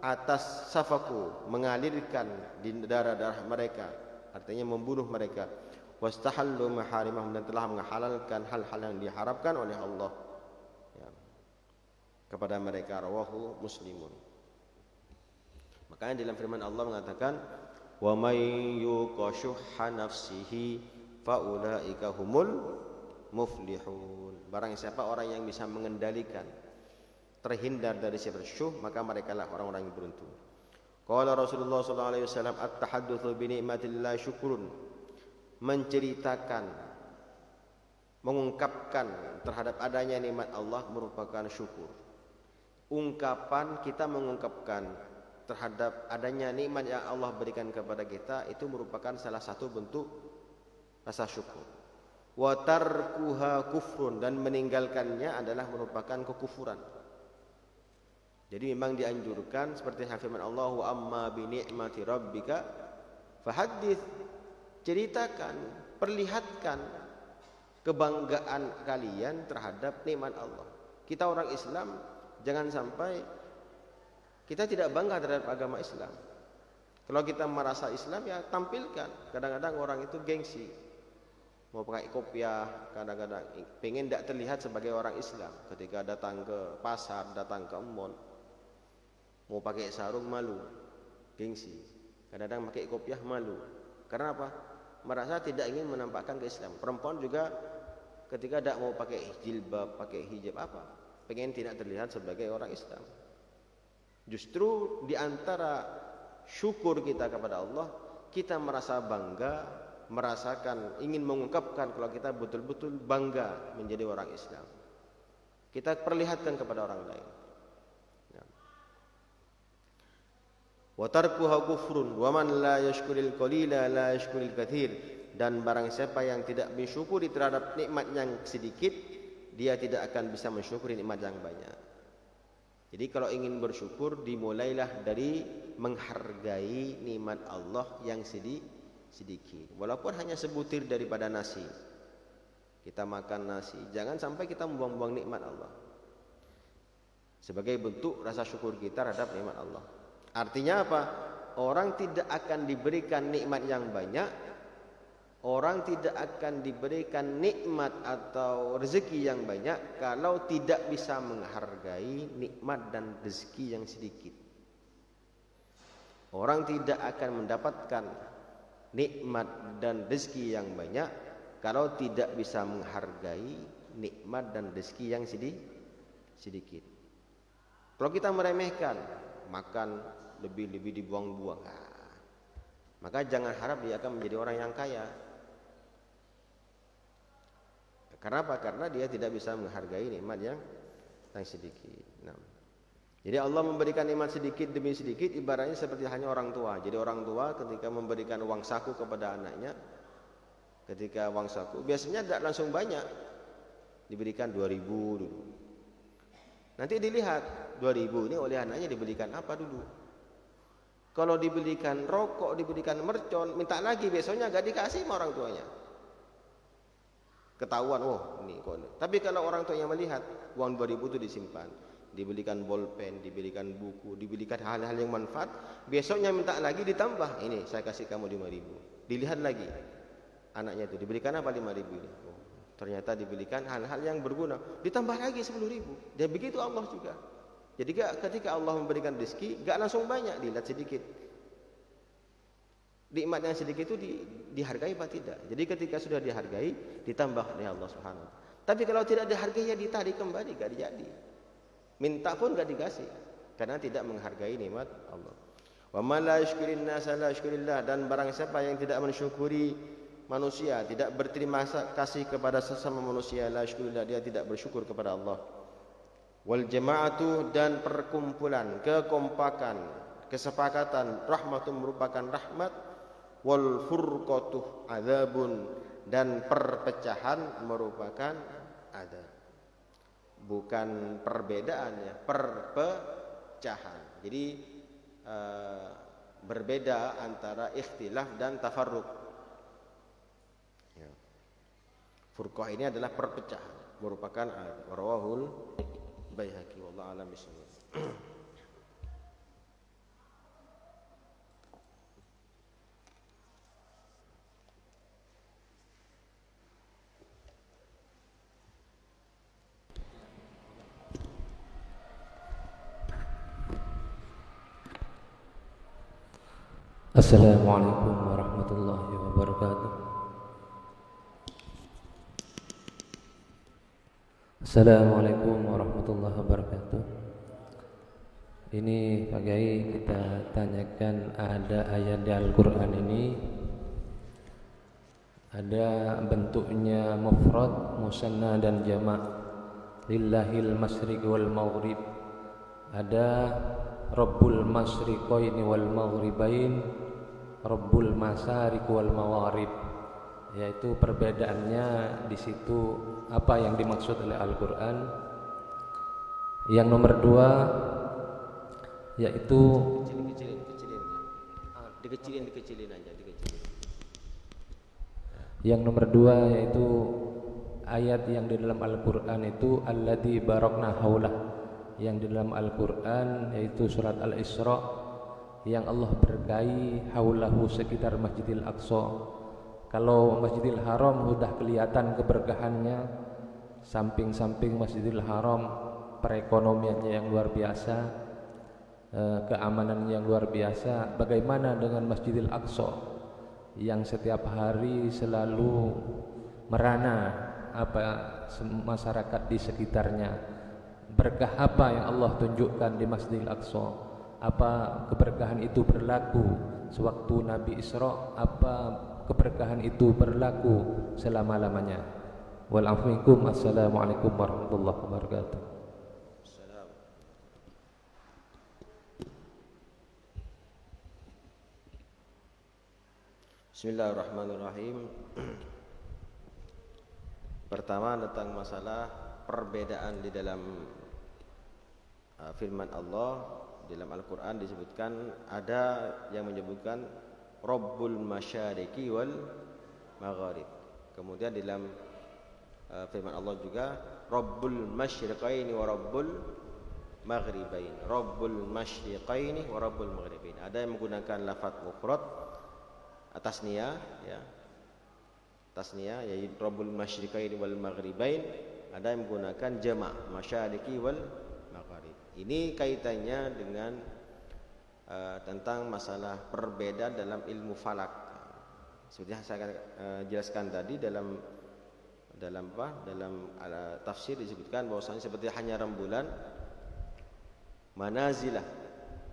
atas safaku, mengalirkan di darah-darah mereka, artinya membunuh mereka. Wastahallu maharimahum, dan telah menghalalkan hal-hal yang diharapkan oleh Allah ya, kepada mereka. Rawahu Muslimun. Makanya dalam firman Allah mengatakan, wa may yuqashuha nafsihi faulaika humul muflihun. Barang siapa orang yang bisa mengendalikan, terhindar dari sifat syuh, maka mereka lah orang-orang yang beruntung. Qala Rasulullah sallallahu alaihi wasallam, at-tahaddatsu bi ni'matillah syukrun. Menceritakan, mengungkapkan terhadap adanya nikmat Allah merupakan syukur. Ungkapan kita mengungkapkan terhadap adanya nikmat yang Allah berikan kepada kita, itu merupakan salah satu bentuk rasa syukur. Wa tarkuha kufrun, dan meninggalkannya adalah merupakan kekufuran. Jadi memang dianjurkan seperti firman Allah, wa amma bi ni'mati rabbika fahaddits, ceritakan, perlihatkan kebanggaan kalian terhadap nikmat Allah. Kita orang Islam jangan sampai kita tidak bangga terhadap agama Islam. Kalau kita merasa Islam, ya tampilkan. Kadang-kadang orang itu gengsi, mau pakai kopiah, kadang-kadang pengen tidak terlihat sebagai orang Islam ketika datang ke pasar, datang ke mall. Mau pakai sarung malu, gengsi. Kadang-kadang pakai kopiah malu. Karena apa? Merasa tidak ingin menampakkan keislaman. Perempuan juga ketika tidak mau pakai jilbab, pakai hijab apa? Pengen tidak terlihat sebagai orang Islam. Justru di antara syukur kita kepada Allah, kita merasa bangga, merasakan ingin mengungkapkan kalau kita betul-betul bangga menjadi orang Islam. Kita perlihatkan kepada orang lain. Wa tarkuha kufrun wa man la yashkuril qalila la yashkuril katsir. Dan barang siapa yang tidak mensyukuri terhadap nikmat yang sedikit, dia tidak akan bisa mensyukuri nikmat yang banyak. Jadi kalau ingin bersyukur, dimulailah dari menghargai nikmat Allah yang sedikit. Walaupun hanya sebutir daripada nasi. Kita makan nasi, jangan sampai kita membuang-buang nikmat Allah. Sebagai bentuk rasa syukur kita terhadap nikmat Allah. Artinya apa? Orang tidak akan diberikan nikmat yang banyak, orang tidak akan diberikan nikmat atau rezeki yang banyak kalau tidak bisa menghargai nikmat dan rezeki yang sedikit. Orang tidak akan mendapatkan nikmat dan rezeki yang banyak kalau tidak bisa menghargai nikmat dan rezeki yang sedikit. Kalau kita meremehkan, makan lebih dibuang-buang, maka jangan harap dia akan menjadi orang yang kaya. Karena apa? Karena dia tidak bisa menghargai nikmat yang sedikit. Nah, jadi Allah memberikan nikmat sedikit demi sedikit, ibaratnya seperti hanya orang tua. Jadi orang tua ketika memberikan uang saku kepada anaknya, ketika uang saku biasanya tidak langsung banyak, diberikan 2.000 dulu. Nanti dilihat 2.000 ini oleh anaknya diberikan apa dulu. Kalau dibelikan rokok, diberikan mercon, minta lagi, besoknya gak dikasih sama orang tuanya. Ketahuan, oh ini kok. Tapi kalau orang tuanya melihat uang 2.000 itu disimpan, dibelikan bolpen, dibelikan buku, dibelikan hal-hal yang manfaat, besoknya minta lagi ditambah. Ini saya kasih kamu 5.000. Dilihat lagi anaknya itu diberikan apa 5.000 ini. Oh, ternyata dibelikan hal-hal yang berguna, ditambah lagi 10.000. Dan begitu Allah juga. Jadi ketika Allah memberikan rezeki, gak langsung banyak, dilihat sedikit. Nikmat yang sedikit itu dihargai apa tidak? Jadi ketika sudah dihargai, ditambah oleh Allah Subhanahu wa taala. Tapi kalau tidak dihargai, ya ditarik kembali, gak jadi. Minta pun gak dikasih, karena tidak menghargai nikmat Allah. Wa man la yashkurin nasa la yashkurillah. Dan barang siapa yang tidak mensyukuri manusia, tidak berterima kasih kepada sesama manusia, la yashkurillah, dia tidak bersyukur kepada Allah. Wal jama'atu, dan perkumpulan, kekompakan, kesepakatan, rahmatun merupakan rahmat, wal furqatu adzabun, dan perpecahan merupakan adzab. Bukan perbedaan ya, perpecahan. Jadi berbeda antara ikhtilaf dan tafarruq. Ya. Furqah ini adalah perpecahan, merupakan rawahul Baihaqi, wallahu a'lam bishawab. Assalamualaikum warahmatullahi wabarakatuh. Assalamualaikum warahmatullahi wabarakatuh. Ini Pak Kiai, kita tanyakan, ada ayat di Al-Quran ini ada bentuknya mufrad, musanna dan jamak. Lillahil masyriq wal maghrib. Ada Rabbul masyriqaini wal maghribain, Rabbul masyariq wal maghrib. Yaitu perbedaannya di situ apa yang dimaksud oleh Al-Quran. Yang nomor 2 yaitu dikecilin aja. Yang nomor 2 yaitu ayat yang di dalam Al-Quran itu alladzi barakna haulah, yang di dalam Al-Quran yaitu surat Al-Isra, yang Allah berkahi haulahu, sekitar Masjidil Aqsa. Kalau Masjidil Haram sudah kelihatan keberkahannya, samping-samping Masjidil Haram perekonomiannya yang luar biasa. keamanan yang luar biasa. Bagaimana dengan Masjidil Aqsa yang setiap hari selalu merana masyarakat di sekitarnya? Berkah apa yang Allah tunjukkan di Masjidil Aqsa? Apa keberkahan itu berlaku sewaktu Nabi Isra? Apa keberkahan itu berlaku selama-lamanya? Wal afu minkum. Assalamualaikum warahmatullahi wabarakatuh. Bismillahirrahmanirrahim. Pertama tentang masalah perbedaan di dalam firman Allah. Dalam Al-Quran disebutkan, ada yang menyebutkan Rabbul Masyariqi wal Magharib. Kemudian dalam firman Allah juga Rabbul Masyriqaini wa Rabbul Maghribain. Rabbul Masyriqaini wa Rabbul Maghribain. Ada yang menggunakan lafaz mufrad tasniyah, ya, tasniyah, yaitu Rabbul Masyriqaini wal Maghribain. Ada yang menggunakan jama' masyariqi wal magharib. Ini kaitannya dengan tentang masalah perbedaan dalam ilmu falak. Seperti yang saya jelaskan tadi, dalam tafsir disebutkan bahwasanya seperti hanya rembulan manazilah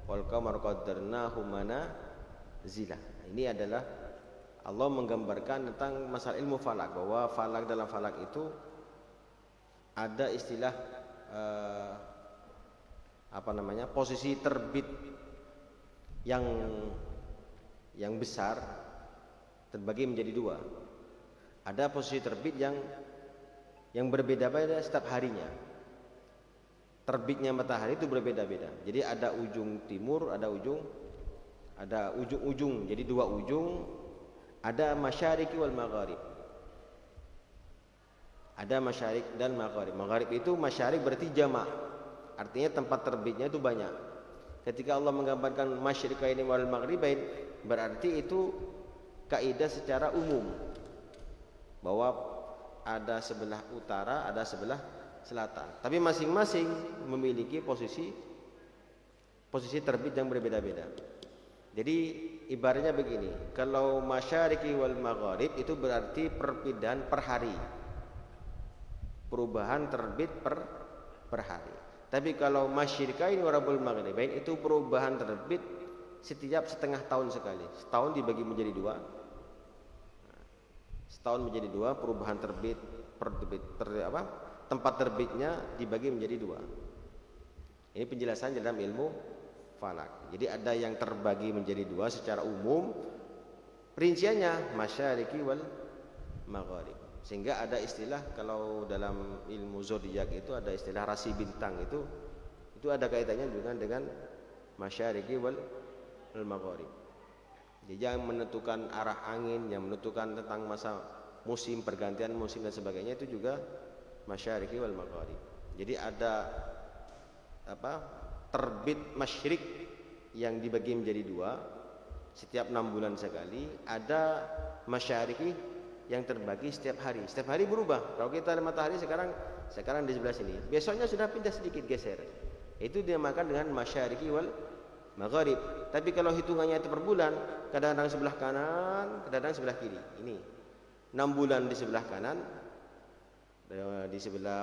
wal qamar qaddarnahu manazilah. Ini adalah Allah menggambarkan tentang masalah ilmu falak, bahwa falak, dalam falak itu ada istilah posisi terbit yang besar terbagi menjadi dua. Ada posisi terbit yang berbeda-beda setiap harinya. Terbitnya matahari itu berbeda-beda. Jadi ada ujung timur, ada ujung-ujung, jadi dua ujung. Ada masyariqi wal magharib. Ada masyarik dan magharib. Magharib itu masyarik berarti jamak, artinya tempat terbitnya itu banyak. Ketika Allah menggambarkan masyriqaini wal maghribain, berarti itu kaidah secara umum bahwa ada sebelah utara, ada sebelah selatan, tapi masing-masing memiliki posisi terbit yang berbeda-beda. Jadi ibaratnya begini, kalau masyariqi wal magharib itu berarti perpindahan per hari, perubahan terbit per hari. Tapi kalau masyriqaini wa rabbul maghribain itu perubahan terbit setiap setengah tahun sekali. Setahun dibagi menjadi dua. Setahun menjadi dua, perubahan tempat terbitnya dibagi menjadi dua. Ini penjelasan dalam ilmu falak. Jadi ada yang terbagi menjadi dua secara umum, rinciannya masyariqi wal magharib. Sehingga ada istilah, kalau dalam ilmu zodiak itu ada istilah rasi bintang, itu ada kaitannya juga dengan masyariqi wal magharib. Jadi yang menentukan arah angin, yang menentukan tentang masa musim, pergantian musim dan sebagainya, itu juga masyariqi wal magharib. Jadi ada terbit masyrik yang dibagi menjadi dua setiap 6 bulan sekali. Ada masyariqi yang terbagi setiap hari. Setiap hari berubah. Kalau kita lihat matahari sekarang di sebelah sini, besoknya sudah pindah sedikit, geser. Itu dinamakan dengan masyariqi wal magharib. Tapi kalau hitungannya itu per bulan, kadang-kadang sebelah kanan, kadang-kadang sebelah kiri. Ini 6 bulan di sebelah kanan, di sebelah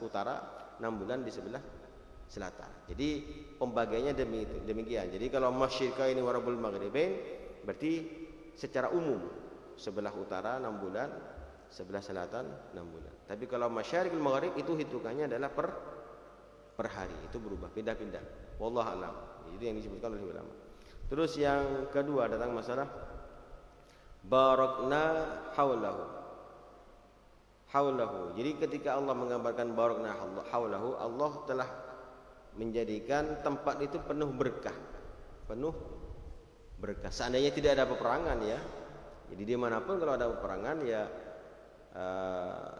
utara, 6 bulan di sebelah selatan. Jadi pembagiannya demikian. Jadi kalau masyriqaini wa rabbul maghribain berarti secara umum sebelah utara 6 bulan, sebelah selatan 6 bulan. Tapi kalau masyariqul maghrib itu hitungannya adalah per hari, itu berubah, pindah-pindah. Wallahu a'lam. Itu yang disebutkan oleh ulama. Terus yang kedua datang masalah barakna haulahu. Jadi ketika Allah menggambarkan barakna haulahu, Allah telah menjadikan tempat itu penuh berkah. Seandainya tidak ada peperangan, ya. Jadi dimanapun kalau ada peperangan, ya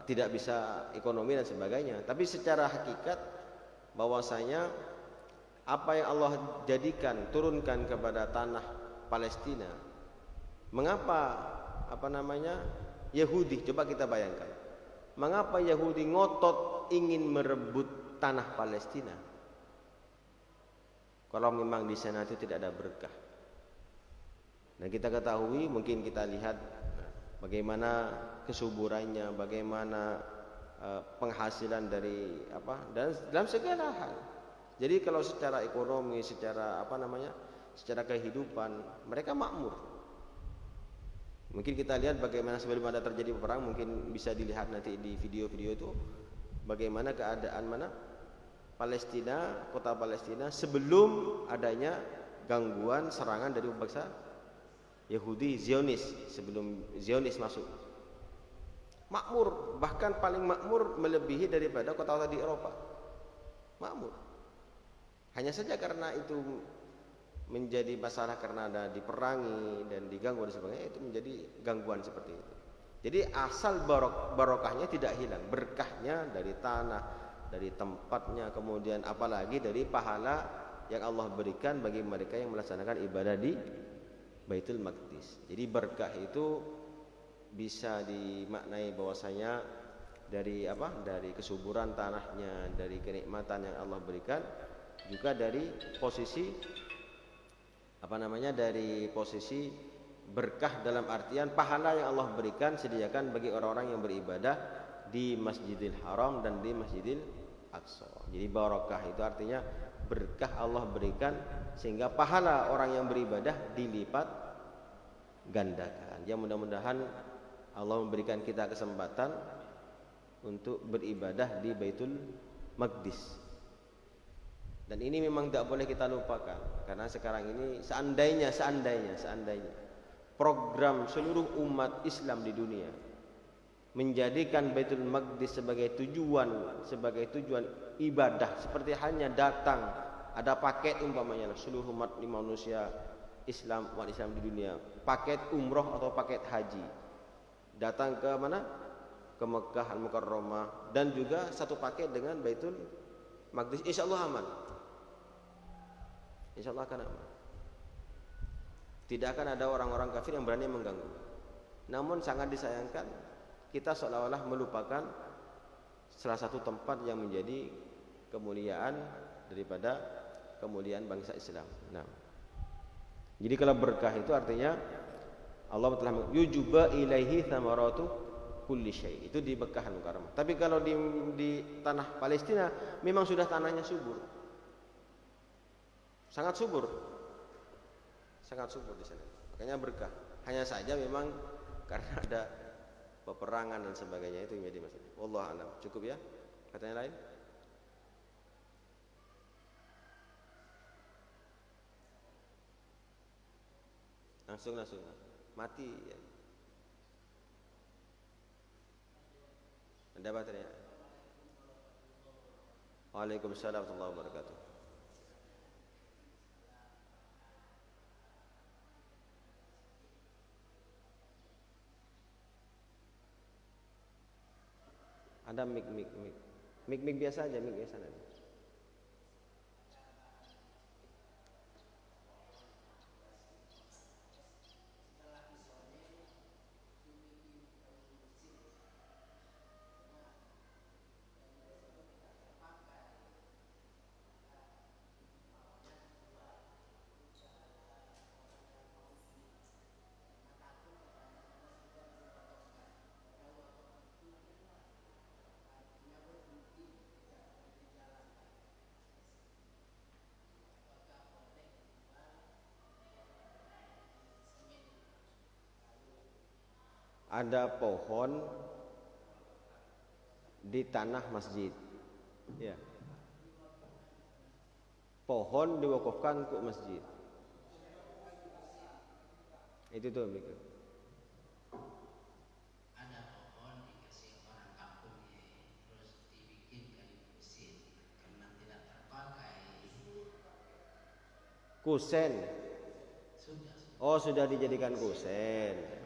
tidak bisa ekonomi dan sebagainya. Tapi secara hakikat bahwasanya apa yang Allah jadikan, turunkan kepada tanah Palestina, mengapa Yahudi, coba kita bayangkan, mengapa Yahudi ngotot ingin merebut tanah Palestina? kalau memang di sana itu tidak ada berkah. Dan kita ketahui, mungkin kita lihat bagaimana kesuburannya, bagaimana penghasilan dari dan dalam segala hal. Jadi kalau secara ekonomi, secara secara kehidupan mereka makmur. Mungkin kita lihat bagaimana sebelum ada terjadi perang, mungkin bisa dilihat nanti di video-video itu bagaimana keadaan Palestina, kota Palestina sebelum adanya gangguan serangan dari bangsa Yahudi Zionis, sebelum Zionis masuk. Makmur, bahkan paling makmur melebihi daripada kota-kota di Eropa. Makmur. Hanya saja karena itu menjadi masalah karena ada diperangi dan diganggu dan sebagainya, itu menjadi gangguan seperti itu. Jadi asal barokahnya tidak hilang, berkahnya dari tanah, dari tempatnya, kemudian apalagi dari pahala yang Allah berikan bagi mereka yang melaksanakan ibadah di Baitul Maqdis. Jadi berkah itu bisa dimaknai bahwasanya dari dari kesuburan tanahnya, dari kenikmatan yang Allah berikan, juga dari posisi dari posisi berkah dalam artian pahala yang Allah berikan sediakan bagi orang-orang yang beribadah di Masjidil Haram dan di Masjidil Aqsa. Jadi barokah itu artinya berkah Allah berikan sehingga pahala orang yang beribadah dilipat gandakan. Ya, mudah-mudahan Allah memberikan kita kesempatan untuk beribadah di Baitul Maqdis. Dan ini memang tidak boleh kita lupakan, karena sekarang ini seandainya program seluruh umat Islam di dunia menjadikan Baitul Maqdis sebagai tujuan ibadah, seperti hanya datang ada paket umpamanya seluruh umat manusia umat Islam di dunia, paket umroh atau paket haji, datang ke mana? Ke Mekah Al-Mukarramah, dan juga satu paket dengan Baitul Maqdis, insyaallah aman. Insyaallah akan aman. Tidak akan ada orang-orang kafir yang berani mengganggu. Namun sangat disayangkan kita seolah-olah melupakan salah satu tempat yang menjadi kemuliaan daripada kemuliaan bangsa Islam. Nah, jadi kalau berkah itu artinya Allah telah yujuba ilaihi thamaratu kulli syai. Itu di Mekah Al-Mukarramah. Tapi kalau di tanah Palestina memang sudah tanahnya subur. Sangat subur di sana. Makanya berkah. Hanya saja memang karena ada peperangan dan sebagainya itu yang jadi masalah. Wallahu a'lam. Cukup ya? Katanya lain? Langsung mati ya. Ada baterai. Waalaikumsalam warahmatullahi wabarakatuh. Ada mic biasa aja, mic biasa aja. Ada pohon di tanah masjid. Ya. Pohon diwakafkan untuk masjid. Itu tuh mikir. Ada pohon dikasih orang kampung ya, terus dibikin kayu kusen karena tidak terpakai. Kusen. Oh, sudah dijadikan kusen.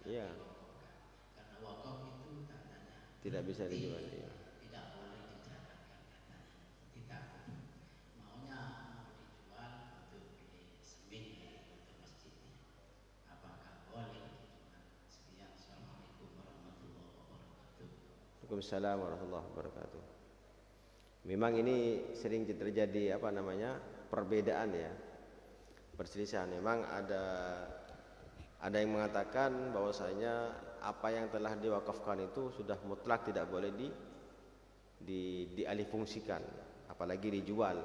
Iya. Karena wakaf itu tandanya tidak bisa dijual. Ya. Tidak boleh dijalankan katanya. Tidak. Maunya mau dijual untuk beli semen untuk masjidnya. Waalaikumsalam warahmatullahi wabarakatuh. Memang ini sering terjadi perbedaan ya, perselisihan. Memang ada yang mengatakan bahwasanya apa yang telah diwakafkan itu sudah mutlak tidak boleh dialihfungsikan, apalagi dijual.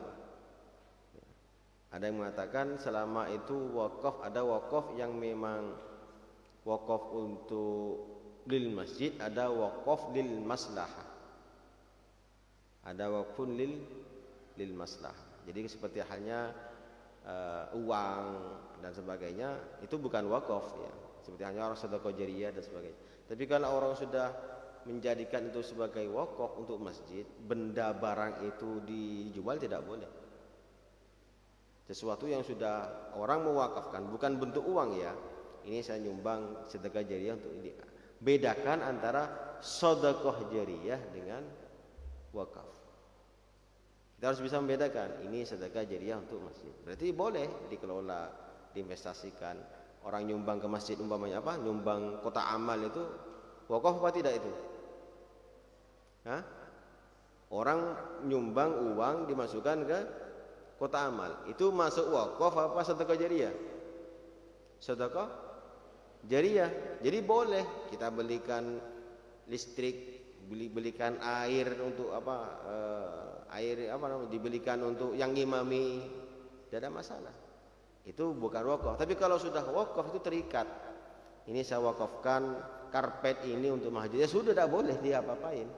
Ada yang mengatakan selama itu wakaf, ada wakaf yang memang wakaf untuk lil masjid, ada wakaf lil maslahah. Ada wakfun lil maslahah. Jadi seperti halnya uang dan sebagainya itu bukan wakaf ya. Seperti halnya orang sedekah jariyah dan sebagainya. Tapi kalau orang sudah menjadikan itu sebagai wakaf untuk masjid, benda barang itu dijual tidak boleh. Sesuatu yang sudah orang mewakafkan, bukan bentuk uang ya. Ini saya nyumbang sedekah jariyah untuk ini. Bedakan antara sedekah jariyah dengan wakaf. Kita harus bisa membedakan, ini sedekah jariyah untuk masjid. Berarti boleh dikelola, diinvestasikan. Orang nyumbang ke masjid umpamanya nyumbang kotak amal itu wakaf apa tidak itu? Hah? Orang nyumbang uang dimasukkan ke kotak amal. Itu masuk wakaf apa sedekah jariyah? Sedekah jariyah. Jadi boleh kita belikan listrik, belikan air untuk dibelikan untuk yang ngimami, tidak ada masalah. Itu bukan wakaf. Tapi kalau sudah wakaf itu terikat. Ini saya wakafkan karpet ini untuk masjid, ya sudah tidak boleh dia apa-apain.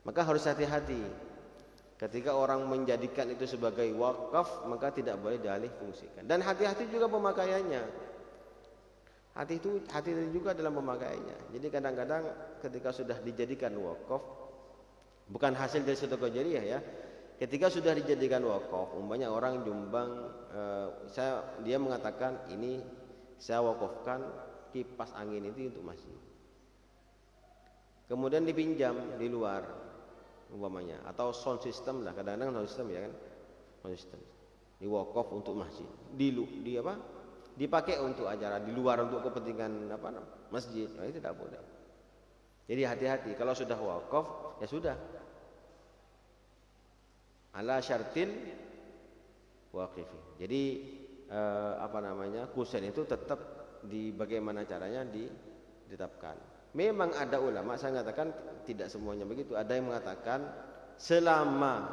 Maka harus hati-hati. Ketika orang menjadikan itu sebagai wakaf, maka tidak boleh dialih fungsikan. Dan hati-hati juga pemakaiannya. Hati juga dalam pemakaiannya. Jadi kadang-kadang ketika sudah dijadikan wakaf, bukan hasil dari sedekah jariyah ya. Ketika sudah dijadikan wakaf, umpamanya orang nyumbang, dia mengatakan ini saya wakafkan kipas angin itu untuk masjid. Kemudian dipinjam di luar, umpamanya, atau sound system lah, kadang-kadang sound system ya kan, sound system. Di wakaf untuk masjid, dipakai untuk acara di luar untuk kepentingan masjid, nah, itu tidak boleh. Jadi hati-hati, kalau sudah wakaf ya sudah. Ala syartil waqifi. Jadi kusen itu tetap bagaimana caranya ditetapkan. Memang ada ulama, saya mengatakan tidak semuanya begitu. Ada yang mengatakan selama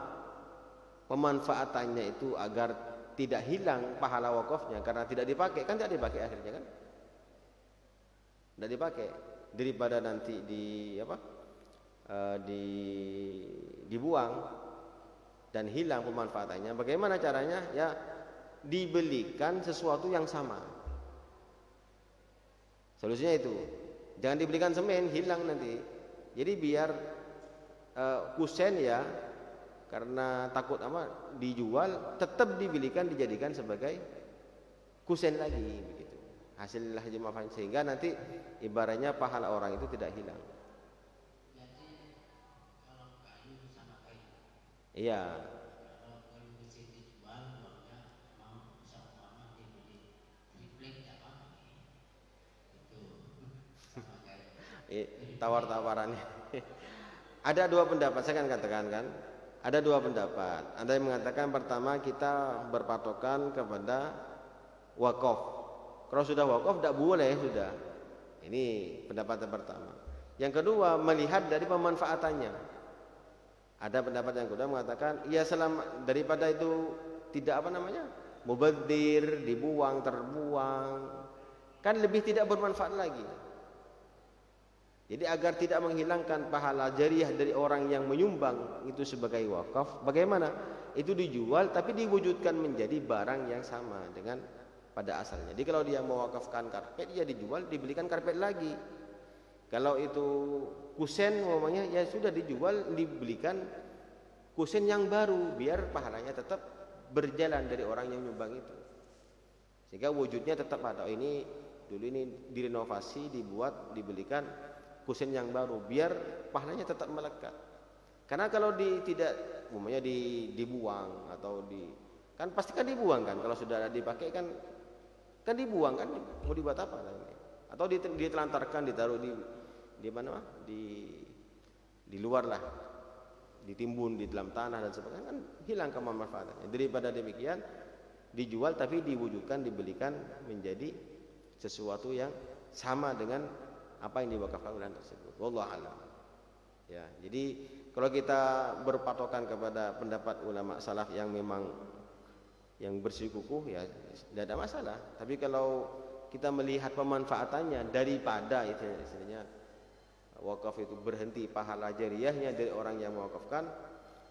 pemanfaatannya itu agar tidak hilang pahala wakafnya karena tidak dipakai, kan tidak dipakai akhirnya kan? Tidak dipakai, daripada nanti dibuang dan hilang pemanfaatannya. Bagaimana caranya? Ya dibelikan sesuatu yang sama. Solusinya itu. Jangan dibelikan semen, hilang nanti. Jadi biar kusen ya, karena takut dijual, tetap dibelikan, dijadikan sebagai kusen lagi begitu. Hasil jemaah, sehingga nanti ibaratnya pahala orang itu tidak hilang. Iya. Kalau kondisi dijual, uangnya mau umpama dibeli triplek ya Pak, itu sama kayak Tawar-tawarannya. Ada dua pendapat, saya kan katakan kan. Ada dua pendapat. Ada yang mengatakan pertama kita berpatokan kepada wakaf. Kalau sudah wakaf tidak boleh sudah. Ini pendapat yang pertama. Yang kedua melihat dari pemanfaatannya. Ada pendapat yang kedua mengatakan ya selama daripada itu tidak mubadzir, dibuang, terbuang, kan lebih tidak bermanfaat lagi. Jadi agar tidak menghilangkan pahala jariyah dari orang yang menyumbang itu sebagai wakaf, bagaimana? Itu dijual tapi diwujudkan menjadi barang yang sama dengan pada asalnya. Jadi kalau dia mewakafkan karpet, ya dijual, dibelikan karpet lagi. Kalau itu kusen umpamanya, ya sudah dijual, dibelikan kusen yang baru biar pahalanya tetap berjalan dari orang yang nyumbang itu. Sehingga wujudnya tetap ada. Ini dulu ini direnovasi, dibuat, dibelikan kusen yang baru biar pahalanya tetap melekat. Karena kalau tidak umpamanya dibuang atau kan pasti kan dibuang kan, kalau sudah dipakai kan dibuang kan, mau dibuat apa lagi? Atau ditelantarkan, ditaruh di mana? di luar lah, ditimbun di dalam tanah dan sebagainya, kan hilang kemanfaatannya. Daripada demikian dijual tapi diwujudkan, dibelikan menjadi sesuatu yang sama dengan apa yang diwakafkan bulan tersebut. Wallahu a'lam. Ya, jadi kalau kita berpatokan kepada pendapat ulama salaf yang memang yang bersikukuh, ya tidak ada masalah. Tapi kalau kita melihat pemanfaatannya daripada itu istilahnya wakaf itu berhenti pahala jariyahnya dari orang yang mewakafkan,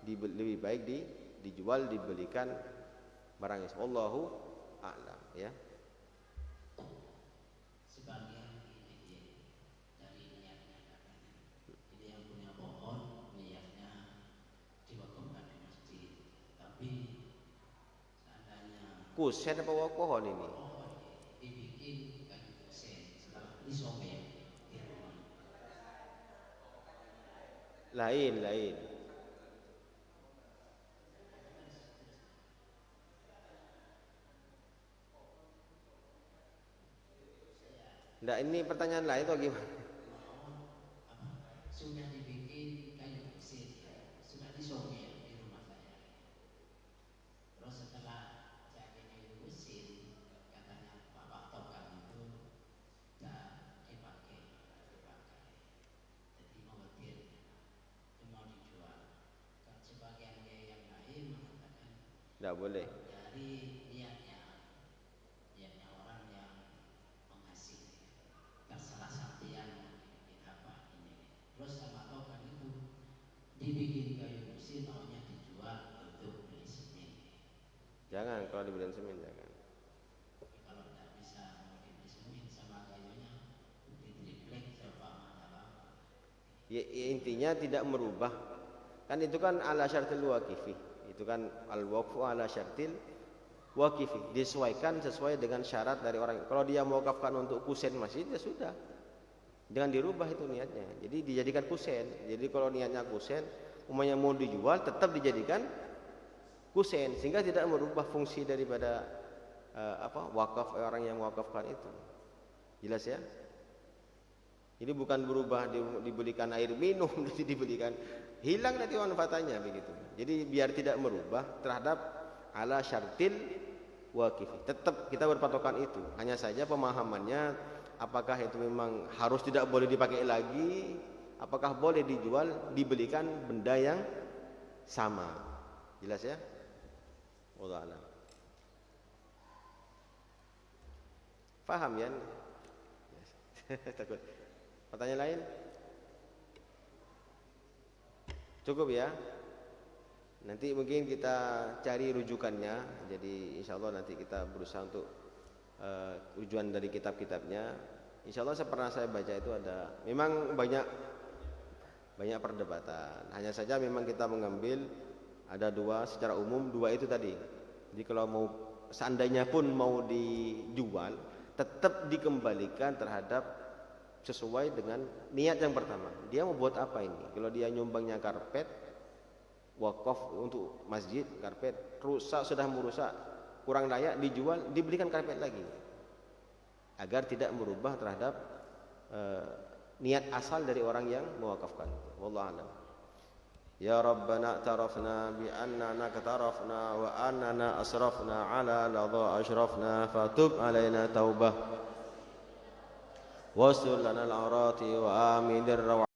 lebih baik dijual, dibelikan barangnya. Wallahu a'lam, ya. Sebagian ini dari niatnya katanya. Jadi yang punya pohon niatnya diwakafkan di masjid. Tapi seandainya Kusen apa pohon ini? pohon dibikin kayu kusen, setelah disobek di rumah. Lain. Nggak, ini pertanyaan lain atau gimana? Sudah dibikin kayu kusen, sudah disobek di rumah saya. Terus setelah jadi kayu kusen, katanya Pak Tokan itu tak dipakai. Jadi mau dijual. Sebagian yang lain mengatakan Nggak boleh. dari niatnya orang yang mengasih, tersalah satian bikin apa ini. Terus sama tokan itu dibikin kayu besi, maunya dijual untuk beli semen. Jangan, kalau dibeliin semen jangan. Kalau tidak bisa mau dibeli semen sama kayunya ditriplek seumpama apa. Ya, intinya tidak merubah. Kan itu kan ala syartil waqifi. Itu kan al-waqfu ala syartil waqifi. Disesuaikan sesuai dengan syarat dari orang. Kalau dia mewakafkan untuk kusen masjid, ya sudah. Jangan dirubah itu niatnya. Jadi dijadikan kusen. Jadi kalau niatnya kusen, umumnya mau dijual, tetap dijadikan kusen, sehingga tidak merubah fungsi daripada wakaf orang yang mewakafkan itu. Jelas ya? Ini bukan berubah dibelikan air minum, dibelikan, hilang nanti manfaatannya begitu. Jadi biar tidak merubah terhadap ala syartil waqifi. Tetap kita berpatokan itu. Hanya saja pemahamannya, apakah itu memang harus tidak boleh dipakai lagi, apakah boleh dijual, dibelikan benda yang sama. Jelas ya? Wallahu a'lam. Faham ya? Takut. Pertanyaan lain? Cukup ya? Nanti mungkin kita cari rujukannya. Jadi insya Allah nanti kita berusaha untuk rujukan dari kitab-kitabnya. Insya Allah pernah saya baca itu ada, memang banyak perdebatan. Hanya saja memang kita mengambil ada dua secara umum, dua itu tadi. Jadi kalau mau seandainya pun mau dijual, tetap dikembalikan terhadap sesuai dengan niat yang pertama. Dia mau buat apa ini? Kalau dia nyumbangnya karpet, wakaf untuk masjid, karpet rusak, sudah merusak, kurang layak, dijual, dibelikan karpet lagi, agar tidak merubah terhadap niat asal dari orang yang mewakafkan. Wallahu a'lam. Ya Rabbana tarafna bi annana katarafna wa annana asrafna ala ladha ashrafna fatub alaina taubah wastur lana al-aurati wa aminir